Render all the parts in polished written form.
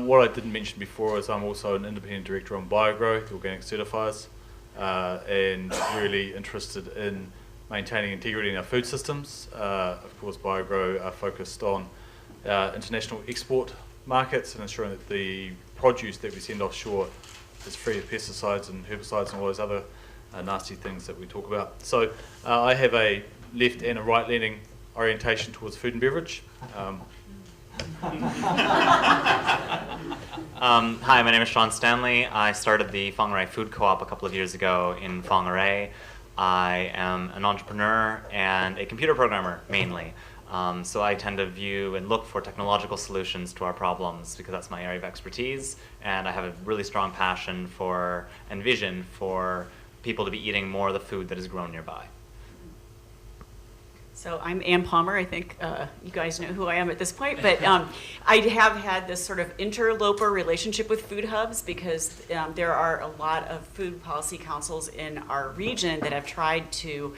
What I didn't mention before is I'm also an independent director on BioGrow, the organic certifiers, and really interested in maintaining integrity in our food systems. Of course, BioGrow are focused on international export markets and ensuring that the produce that we send offshore is free of pesticides and herbicides and all those other nasty things that we talk about. So I have a left and a right-leaning orientation towards food and beverage. Hi, my name is Stanley. I started the Whangarei Food Co-op a couple of years ago in Whangarei. I am an entrepreneur and a computer programmer, mainly. So I tend to view and look for technological solutions to our problems because that's my area of expertise, and I have a really strong passion for and vision for people to be eating more of the food that is grown nearby. So I'm Ann Palmer. I think you guys know who I am at this point, but I have had this sort of interloper relationship with food hubs because there are a lot of food policy councils in our region that have tried to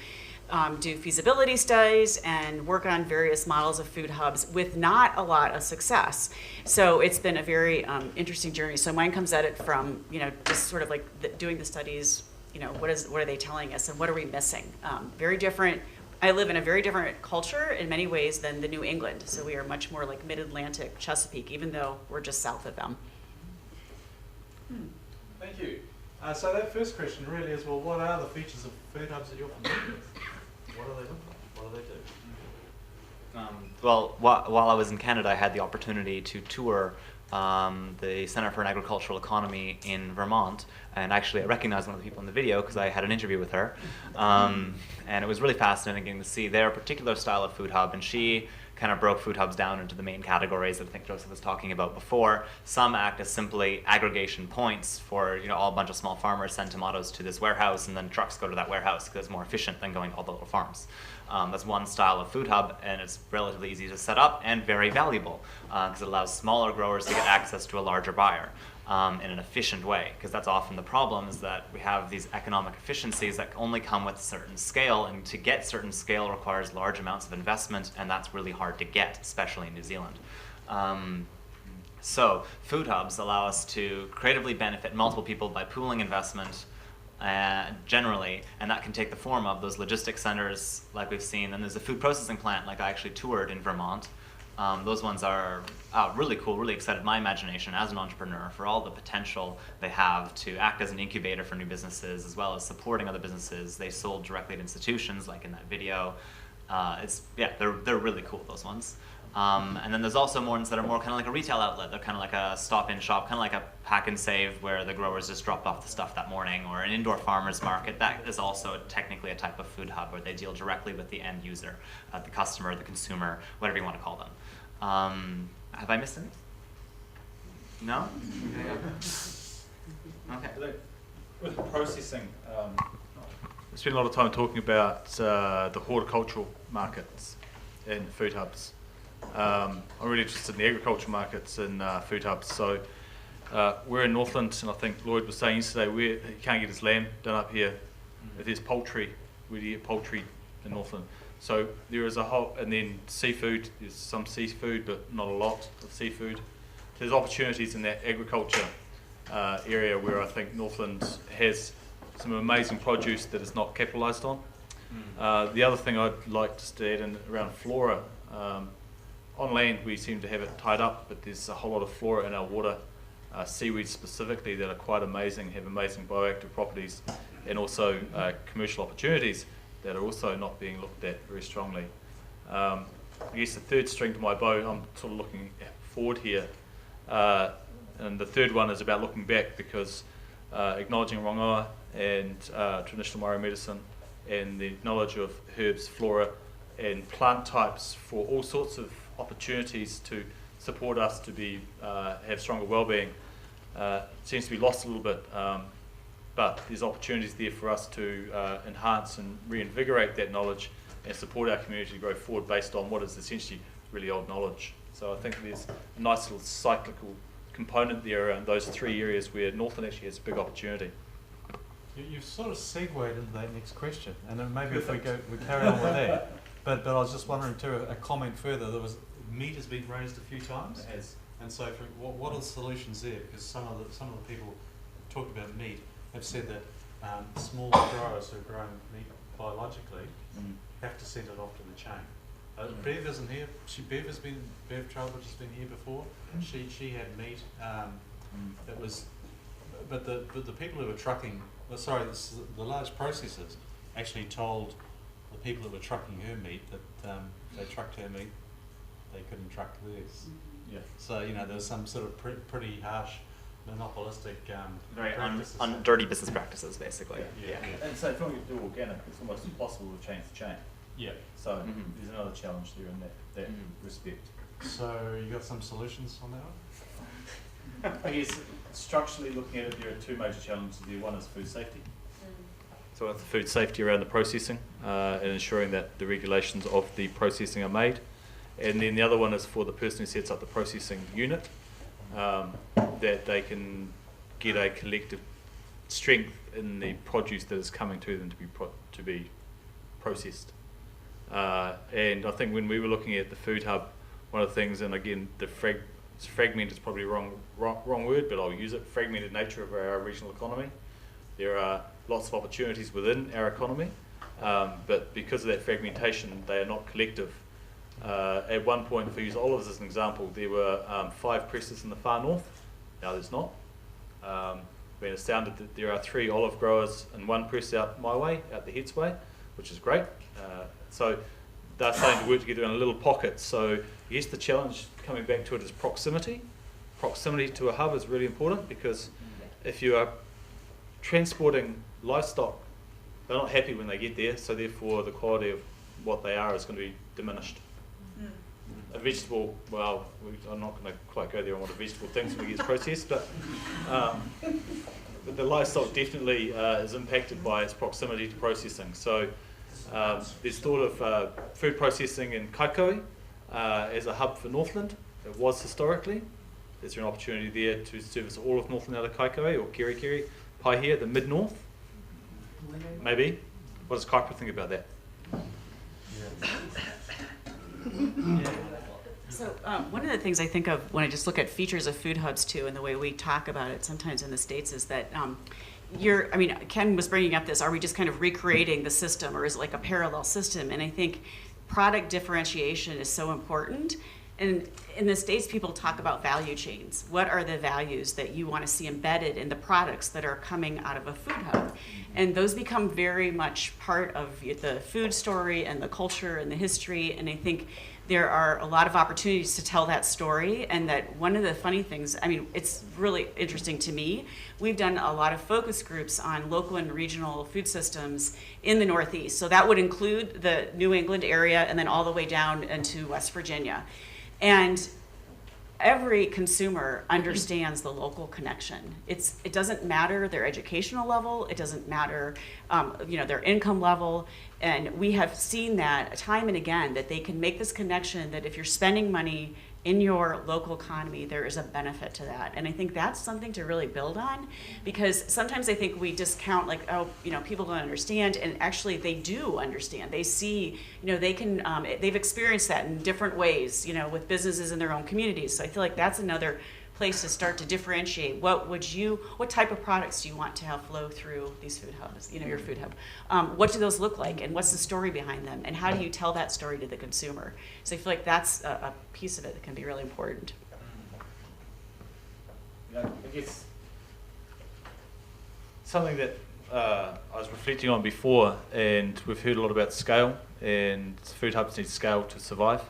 do feasibility studies and work on various models of food hubs with not a lot of success. So it's been a very interesting journey. So mine comes at it from, just sort of like doing the studies, what are they telling us and what are we missing? Very different. I live in a very different culture in many ways than the New England. So we are much more like Mid-Atlantic, Chesapeake, even though we're just south of them. Thank you. So that first question really is, well, what are the features of food hubs that you're familiar with? What do they look like? What do they do? Well, while I was in Canada, I had the opportunity to tour the Center for an Agricultural Economy in Vermont, and actually I recognized one of the people in the video because I had an interview with her, and it was really fascinating getting to see their particular style of food hub, and she kind of broke food hubs down into the main categories that I think Joseph was talking about before. Some act as simply aggregation points for, all a bunch of small farmers send tomatoes to this warehouse and then trucks go to that warehouse because it's more efficient than going to all the little farms. That's one style of food hub, and it's relatively easy to set up and very valuable because it allows smaller growers to get access to a larger buyer in an efficient way, because that's often the problem, is that we have these economic efficiencies that only come with a certain scale, and to get certain scale requires large amounts of investment, and that's really hard to get, especially in New Zealand. So food hubs allow us to creatively benefit multiple people by pooling investment generally, and that can take the form of those logistics centers like we've seen. And there's a food processing plant like I actually toured in Vermont. Those ones are really cool, really excited my imagination as an entrepreneur for all the potential they have to act as an incubator for new businesses as well as supporting other businesses. They sold directly to institutions like in that video. They're really cool, those ones. And then there's also ones that are more kind of like a retail outlet. They're kind of like a stop-in shop, kind of like a pack and save where the growers just dropped off the stuff that morning, or an indoor farmer's market. That is also technically a type of food hub where they deal directly with the end user, the customer, the consumer, whatever you want to call them. Have I missed any? No? Okay. With processing, we spent a lot of time talking about the horticultural markets and food hubs. I'm really interested in the agriculture markets and food hubs. So we're in Northland, and I think Lloyd was saying yesterday, you can't get his lamb done up here. If there's poultry, we get poultry in Northland. So there is a whole, and then seafood, there's some seafood, but not a lot of seafood. There's opportunities in that agriculture area where I think Northland has some amazing produce that is not capitalised on. The other thing I'd like to add in around flora, on land we seem to have it tied up, but there's a whole lot of flora in our water, seaweeds specifically, that are quite amazing, have amazing bioactive properties, and also commercial opportunities that are also not being looked at very strongly. I guess the third string to my bow, I'm sort of looking forward here, and the third one is about looking back, because acknowledging rongoa and traditional Maori medicine and the knowledge of herbs, flora and plant types for all sorts of opportunities to support us to be have stronger well-being seems to be lost a little bit, but there's opportunities there for us to enhance and reinvigorate that knowledge and support our community to grow forward based on what is essentially really old knowledge. So I think there's a nice little cyclical component there around those three areas where Northland actually has a big opportunity. You've sort of segued into that next question, and then maybe if we carry on with that. But I was just wondering too, a comment further. Meat has been raised a few times. It has. And so, what are the solutions there? Because some of the people who talk about meat have said that small growers who are growing meat biologically have to send it off to the chain. Bev isn't here. Bev Trowbridge has been here before. She had meat. It was, but the people who were trucking, the large processors actually told the people that were trucking her meat that they trucked her meat, they couldn't truck theirs. Yeah. So there's some sort of pretty harsh monopolistic very practices. dirty business practices, basically. Yeah. And so if you want to do organic, it's almost impossible to change the chain. Yeah. So there's another challenge there in that respect. So you got some solutions on that one? I guess structurally looking at it, there are two major challenges there. One is food safety. So it's food safety around the processing and ensuring that the regulations of the processing are made. And then the other one is for the person who sets up the processing unit, that they can get a collective strength in the produce that is coming to them to be processed. And I think when we were looking at the food hub, one of the things, and again, fragmented is probably wrong word, but I'll use it. Fragmented nature of our regional economy. There are lots of opportunities within our economy, but because of that fragmentation, they are not collective. At one point, if we use olives as an example, there were 5 presses in the far north. Now there's not. We're astounded that there are 3 olive growers and 1 press out my way, out the Heads way, which is great. So they're starting to work together in a little pocket. So yes, the challenge coming back to it is proximity. Proximity to a hub is really important, because if you are transporting livestock, they're not happy when they get there, so therefore the quality of what they are is going to be diminished. A vegetable, well, I'm not going to quite go there on what a vegetable thinks when it gets processed, but the livestock definitely is impacted by its proximity to processing. So there's thought of food processing in Kaikoui as a hub for Northland. It was historically. Is there an opportunity there to service all of Northland out of Kaikoui or Kerikeri, Paihia, the mid-north? Maybe. What does Kaikoui think about that? So one of the things I think of when I just look at features of food hubs too, and the way we talk about it sometimes in the States, is that Ken was bringing up this, are we just kind of recreating the system, or is it like a parallel system? And I think product differentiation is so important. And in the States, people talk about value chains. What are the values that you want to see embedded in the products that are coming out of a food hub? And those become very much part of the food story and the culture and the history. And I think there are a lot of opportunities to tell that story. And that one of the funny things, it's really interesting to me. We've done a lot of focus groups on local and regional food systems in the Northeast. So that would include the New England area and then all the way down into West Virginia. And every consumer understands the local connection. It doesn't matter their educational level. It doesn't matter, their income level. And we have seen that time and again, that they can make this connection, that if you're spending money in your local economy, there is a benefit to that. And I think that's something to really build on, because sometimes I think we discount, people don't understand, and actually they do understand. They see, they've experienced that in different ways, with businesses in their own communities. So I feel like that's another place to start to differentiate. What type of products do you want to have flow through these food hubs, your food hub? What do those look like, and what's the story behind them, and how do you tell that story to the consumer? So I feel like that's a piece of it that can be really important. I guess something that I was reflecting on before, and we've heard a lot about scale, and food hubs need scale to survive.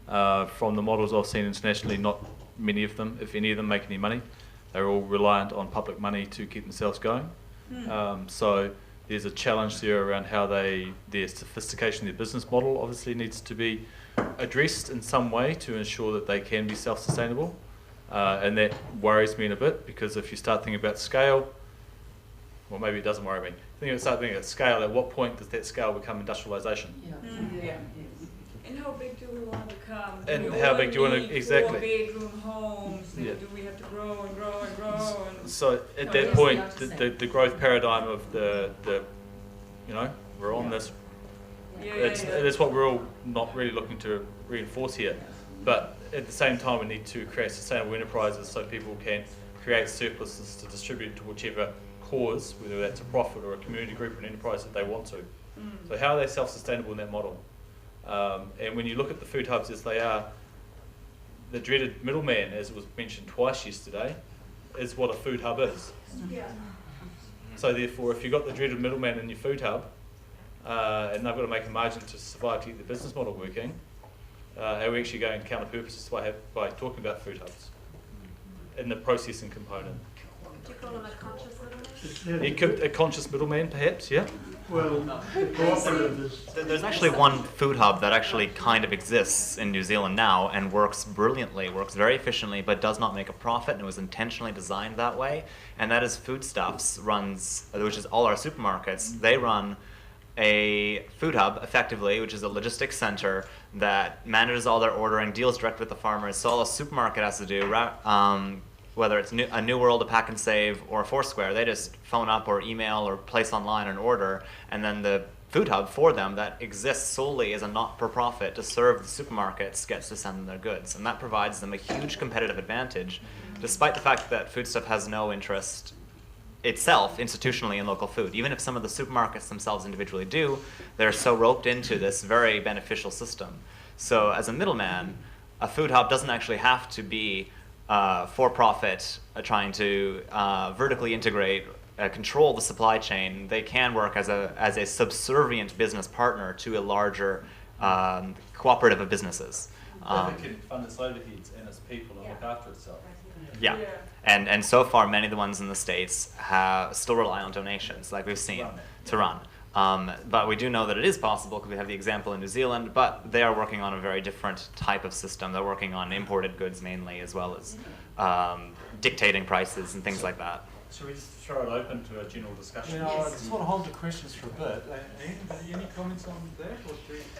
From the models I've seen internationally, not many of them, if any of them, make any money. They're all reliant on public money to keep themselves going. So there's a challenge there around how their sophistication, their business model obviously needs to be addressed in some way to ensure that they can be self-sustainable. And that worries me in a bit, because if you start thinking about scale, well, maybe it doesn't worry me. Start thinking about scale, at what point does that scale become industrialization? And how big do we want to come? And how big do you want to, exactly. 4-bedroom homes, Yeah. Do we have to grow and grow and grow? And So at that point, the growth paradigm of the we're on this. That's what we're all not really looking to reinforce here. But at the same time, we need to create sustainable enterprises so people can create surpluses to distribute to whichever cause, whether that's a profit or a community group or an enterprise that they want to. So how are they self-sustainable in that model? And when you look at the food hubs as they are, the dreaded middleman, as was mentioned twice yesterday, is what a food hub is. So therefore, if you've got the dreaded middleman in your food hub, and they've got to make a margin to survive to get the business model working, are we actually going counter purposes by talking about food hubs in the processing component? Do you call them a conscious middleman? A conscious middleman, perhaps, yeah? Well, the cooperative is... There's actually one food hub that actually kind of exists in New Zealand now and works brilliantly, works very efficiently, but does not make a profit, and it was intentionally designed that way. And that is Foodstuffs which is all our supermarkets. They run a food hub, effectively, which is a logistics center that manages all their ordering, deals direct with the farmers. So all a supermarket has to do, whether it's a New World, a Pack and Save, or a Foursquare, they just phone up or email or place online an order, and then the food hub for them that exists solely as a not-for-profit to serve the supermarkets gets to send them their goods. And that provides them a huge competitive advantage, despite the fact that Foodstuff has no interest itself institutionally in local food. Even if some of the supermarkets themselves individually do, they're so roped into this very beneficial system. So as a middleman, a food hub doesn't actually have to be for-profit, trying to vertically integrate, control the supply chain. They can work as a subservient business partner to a larger cooperative of businesses. It can fund its overheads and its people and look after itself. Yeah. And so far, many of the ones in the States still rely on donations, like we've seen, to run. But we do know that it is possible because we have the example in New Zealand, but they are working on a very different type of system. They're working on imported goods mainly, as well as dictating prices and things like that. Should we just throw it open to a general discussion? I just want to hold the questions for a bit. Any comments on that?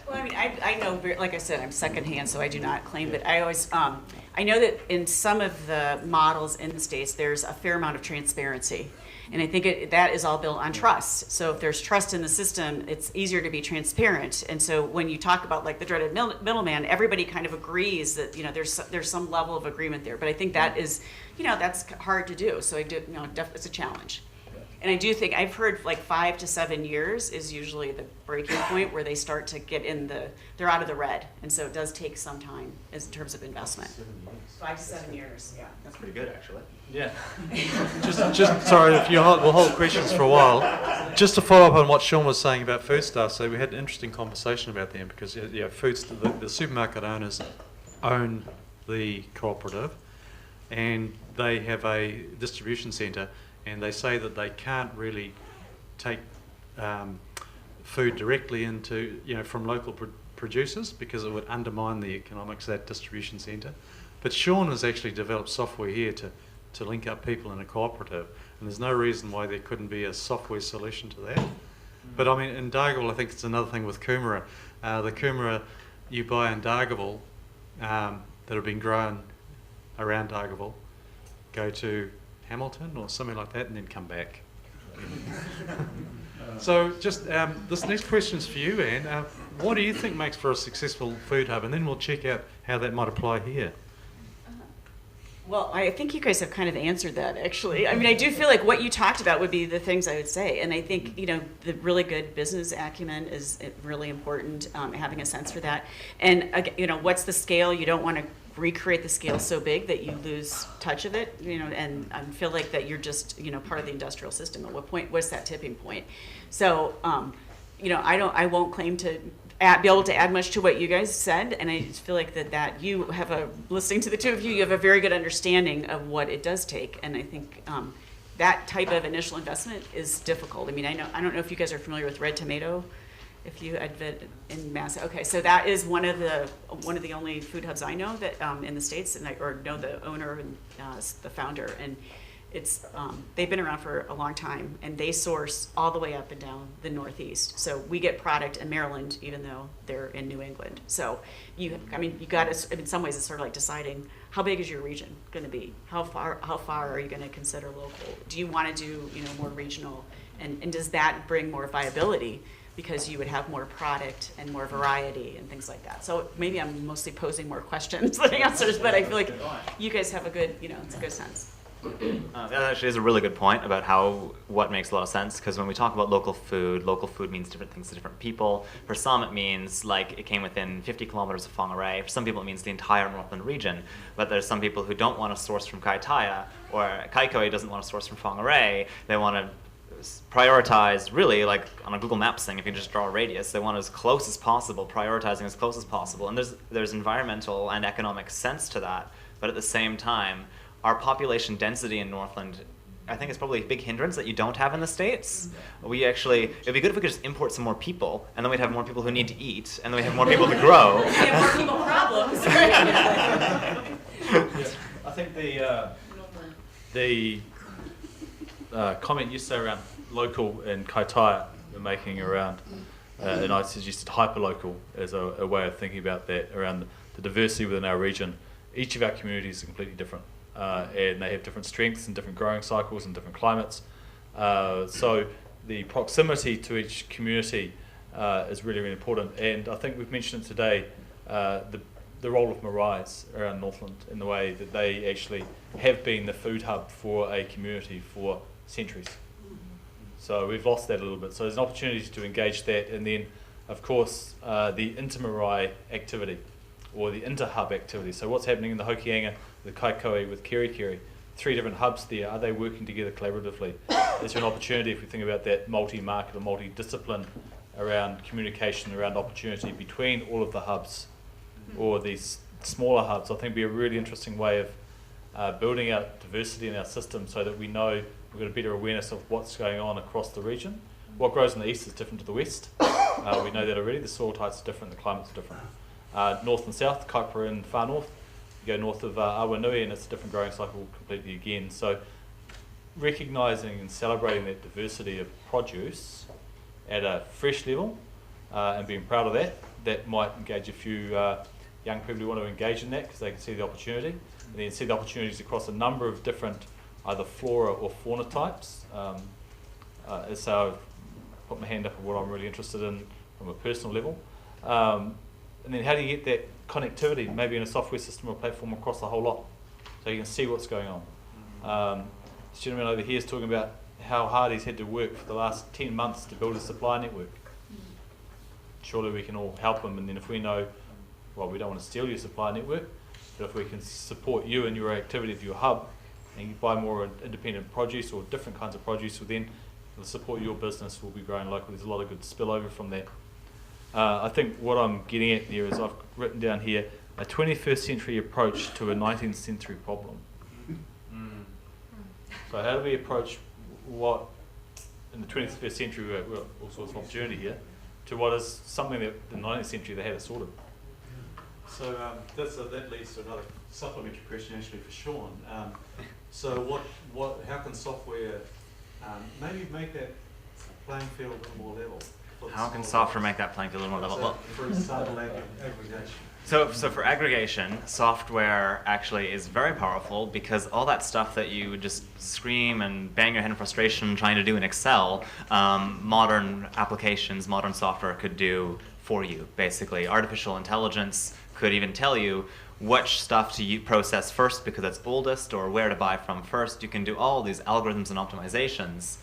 Well, I mean, I know, like I said, I'm secondhand, so I do not claim, but I always, I know that in some of the models in the States, there's a fair amount of transparency. And I think that is all built on trust. So if there's trust in the system, it's easier to be transparent. And so when you talk about like the dreaded middleman, everybody kind of agrees that, there's some level of agreement there. But I think that is, that's hard to do. So it's a challenge. And I do think I've heard like 5 to 7 years is usually the breaking point where they start to get they're out of the red. And so it does take some time in terms of investment. 5 to 7 years, yeah. That's pretty good, actually. Yeah. Just sorry, if we'll hold questions for a while. Just to follow up on what Sean was saying about Foodstuffs, so we had an interesting conversation about them because the supermarket owners own the cooperative, and they have a distribution centre, and they say that they can't really take food directly into from local producers because it would undermine the economics of that distribution centre. But Sean has actually developed software here to link up people in a cooperative, and there's no reason why there couldn't be a software solution to that. But I mean, in Dargaville, I think it's another thing with kumara. The kumara you buy in Dargaville that have been grown around Dargaville go to Hamilton or something like that and then come back. So just this next question's for you, Anne. What do you think makes for a successful food hub? And then we'll check out how that might apply here. Well, I think you guys have kind of answered that, actually. I mean, I do feel like what you talked about would be the things I would say. And I think, the really good business acumen is really important, having a sense for that. And, what's the scale? You don't want to recreate the scale so big that you lose touch of it, and feel like that you're just, part of the industrial system. At what point, what's that tipping point? So, I won't claim to be able to add much to what you guys said, and I just feel like that you have listening to the two of you, you have a very good understanding of what it does take, and I think that type of initial investment is difficult. I mean, I don't know if you guys are familiar with Red Tomato, if you advent in Mass. Okay, so that is one of the only food hubs I know that in the States, and or know the owner and the founder, and they've been around for a long time, and they source all the way up and down the Northeast. So we get product in Maryland, even though they're in New England. So you got to, in some ways, it's sort of like deciding how big is your region going to be? How far are you going to consider local? Do you want to do, more regional? And does that bring more viability? Because you would have more product and more variety and things like that. So maybe I'm mostly posing more questions than answers, but I feel like you guys have a good, it's a good sense. That actually is a really good point about what makes a lot of sense, because when we talk about local food means different things to different people. For some, it means like it came within 50 kilometers of Whangarei. For some people, it means the entire Northland region. But there's some people who don't want to source from Kaitaia, or Kaikoai doesn't want to source from Whangarei. They want to prioritize, really, like on a Google Maps thing, if you just draw a radius, they want as close as possible, prioritizing as close as possible. And there's environmental and economic sense to that. But at the same time, our population density in Northland, I think, is probably a big hindrance that you don't have in the States. It'd be good if we could just import some more people, and then we'd have more people who need to eat, and then we'd have more people to grow. We have more people problems. I think the comment you say around local and Kaitaia we're making around, and I suggested hyperlocal as a way of thinking about that, around the diversity within our region. Each of our communities is completely different, and they have different strengths and different growing cycles and different climates. So the proximity to each community is really, really important. And I think we've mentioned today the role of maraes around Northland, in the way that they actually have been the food hub for a community for centuries. So we've lost that a little bit. So there's an opportunity to engage that, and then, of course, the inter-marae activity, or the inter-hub activity. So what's happening in the Hokianga, the Kaikoai with Kerikeri, 3 different hubs there, are they working together collaboratively? Is there an opportunity, if we think about that multi-market or multi-discipline, around communication, around opportunity between all of the hubs, or these smaller hubs? I think would be a really interesting way of building out diversity in our system, so that we know we've got a better awareness of what's going on across the region. What grows in the east is different to the west. We know that already. The soil types are different, the climates are different. North and south, Kaipara and far north. You go north of Awanui and it's a different growing cycle completely again. So recognising and celebrating that diversity of produce at a fresh level, and being proud of that might engage a few young people who want to engage in that, because they can see the opportunity, and then see the opportunities across a number of different either flora or fauna types. So I've put my hand up at what I'm really interested in from a personal level. And then how do you get that connectivity, maybe in a software system or platform, across the whole lot, so you can see what's going on. This gentleman over here is talking about how hard he's had to work for the last 10 months to build a supply network. Surely we can all help him, and then if we know, well, we don't want to steal your supply network, but if we can support you and your activity of your hub, and you buy more independent produce or different kinds of produce, well, then it'll support your business, will be growing local. There's a lot of good spillover from that. I think what I'm getting at there is, I've written down here, a 21st century approach to a 19th century problem. So how do we approach what, in the 21st century, we've got all sorts of opportunity here, to what is something that in the 19th century they had it sorted? So that leads to another supplementary question, actually, for Sean. So how can software maybe make that playing field a little more level? How can software make that playing field a little more level? For example, aggregation. So for aggregation, software actually is very powerful, because all that stuff that you would just scream and bang your head in frustration trying to do in Excel, modern applications, modern software could do for you, basically. Artificial intelligence could even tell you which stuff to process first because it's oldest, or where to buy from first. You can do all these algorithms and optimizations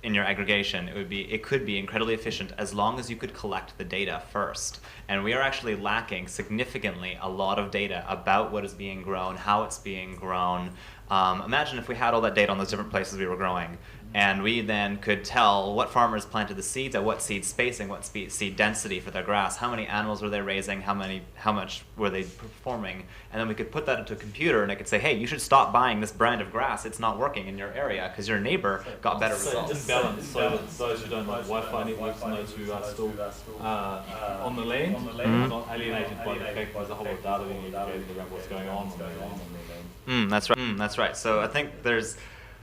in your aggregation. It could be incredibly efficient as long as you could collect the data first. And we are actually lacking significantly a lot of data about what is being grown, how it's being grown. Imagine if we had all that data on those different places we were growing, And we then could tell what farmers planted the seeds, at what seed spacing, what seed density for their grass, how many animals were they raising, how much were they performing, and then we could put that into a computer, and it could say, hey, you should stop buying this brand of grass. It's not working in your area because your neighbor got better results. It's imbalanced. So those who don't like Wi-Fi networks and those who are still on the land are not alienated by the fact that there's a whole lot of data being aggregated around what's going on their land. That's right. That's right. So I think there's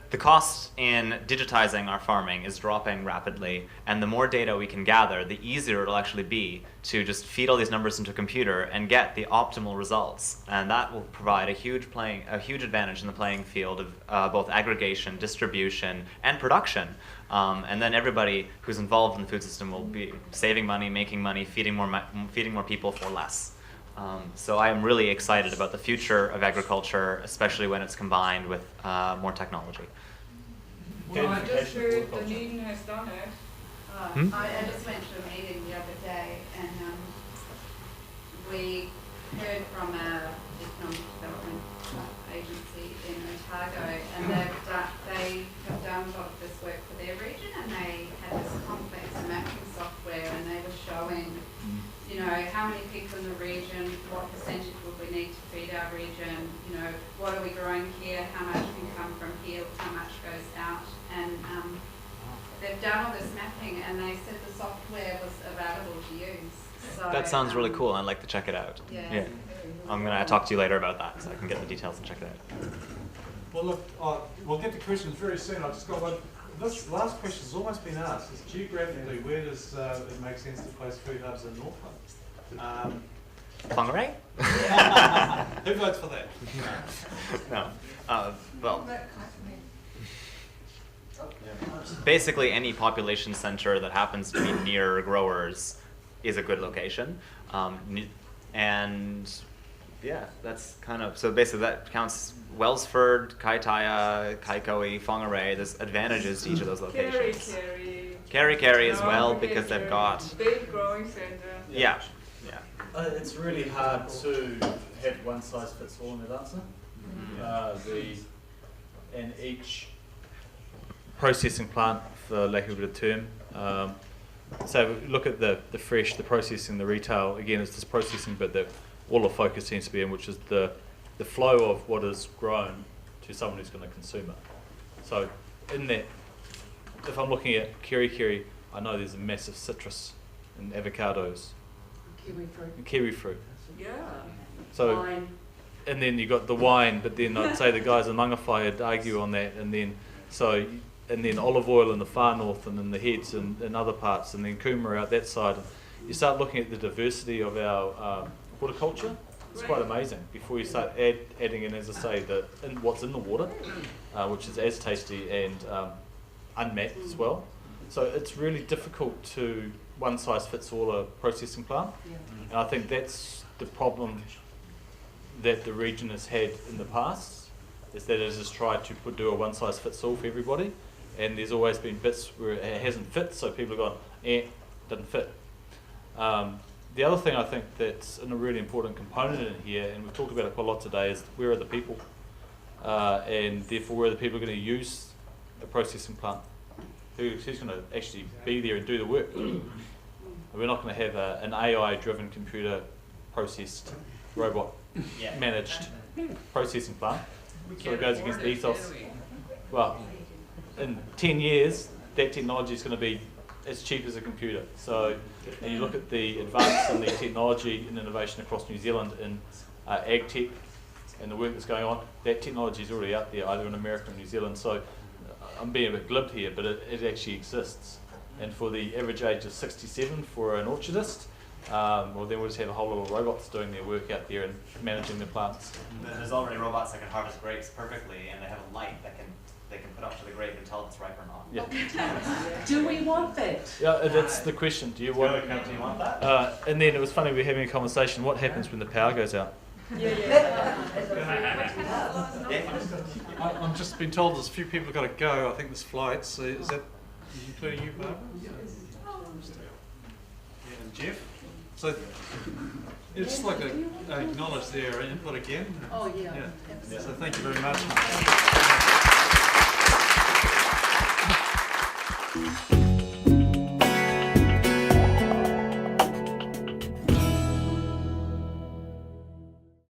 the cost in digitizing our farming is dropping rapidly, and the more data we can gather, the easier it'll actually be to just feed all these numbers into a computer and get the optimal results. And that will provide a huge advantage in the playing field of both aggregation, distribution, and production. And then everybody who's involved in the food system will be saving money, making money, feeding more people for less. So I am really excited about the future of agriculture, especially when it's combined with more technology. Well, I just heard Dunedin has done it. I just went to a meeting the other day, and we heard from a economic development agency in Otago, and they have done a lot of this work for their region, and they had this complex mapping software, and they were showing, you know, how many people in the region, what percentage would we need to feed our region, you know, what are we growing here, how much can come from here, how much goes out, and they've done all this mapping, and they said the software was available to use. So, That sounds really cool. I'd like to check it out. Yeah. I'm going to talk to you later about that so I can get the details and check it out. Well, look, we'll get to questions very soon. I've just got one. This last question has almost been asked. Is geographically, where does it make sense to place food hubs in Northland? Whangarei? Who votes for that? No. Well, basically any population center that happens to be near growers is a good location. And yeah, that's kind of, so basically that counts Wellsford, Kaitaia, Kaikoai, Whangarei. There's advantages to each of those locations. Kerry as well, because they've got big growing center. Yeah. It's really hard to have one size fits all in that answer. And each processing plant, for lack of a better term, so look at the fresh, the processing, the retail. Again, it's this processing bit that all the focus seems to be in, which is the flow of what is grown to someone who's going to consume it. So in that, if I'm looking at Kerry, I know there's a massive citrus and avocados. Kiwi fruit. Yeah. So, Wine. and then you got the wine, but then I'd say the guys in Mangawhai would argue on that, and then olive oil in the far north, and then the heads and other parts, and then kumara out that side. You start looking at the diversity of our horticulture. It's quite amazing. Before you start adding in, as I say, what's in the water, which is as tasty and unmapped as well. So it's really difficult to one size fits all a processing plant. And I think that's the problem that the region has had in the past, is that it has tried to do a one size fits all for everybody, and there's always been bits where it hasn't fit, so people have gone, doesn't fit. The other thing I think that's a really important component in here, and we've talked about it quite a lot today, is where are the people, and therefore where are the people going to use a processing plant? Who's going to actually be there and do the work? We're not going to have an AI-driven computer processed robot managed processing plant. So it goes against the ethos. Well, in 10 years, that technology is going to be as cheap as a computer. So, and you look at the advance in the technology and innovation across New Zealand in ag tech and the work that's going on, that technology is already out there, either in America or New Zealand. So I'm being a bit glib here, but it actually exists. And for the average age of 67 for an orchardist, well, then we'll just have a whole lot of robots doing their work out there and managing the plants. There's already robots that can harvest grapes perfectly, and they have a light that they can put up to the grape and tell if it's ripe or not. Yeah. Do we want that? Yeah, that's the question. Do you want that? And then it was funny, we were having a conversation, what happens when the power goes out? I've just been told there's a few people got to go. I think there's flights. So is that including you, Barbara? Yeah, and Jeff. So it's just like to acknowledge their input again. Oh, yeah. So thank you very much.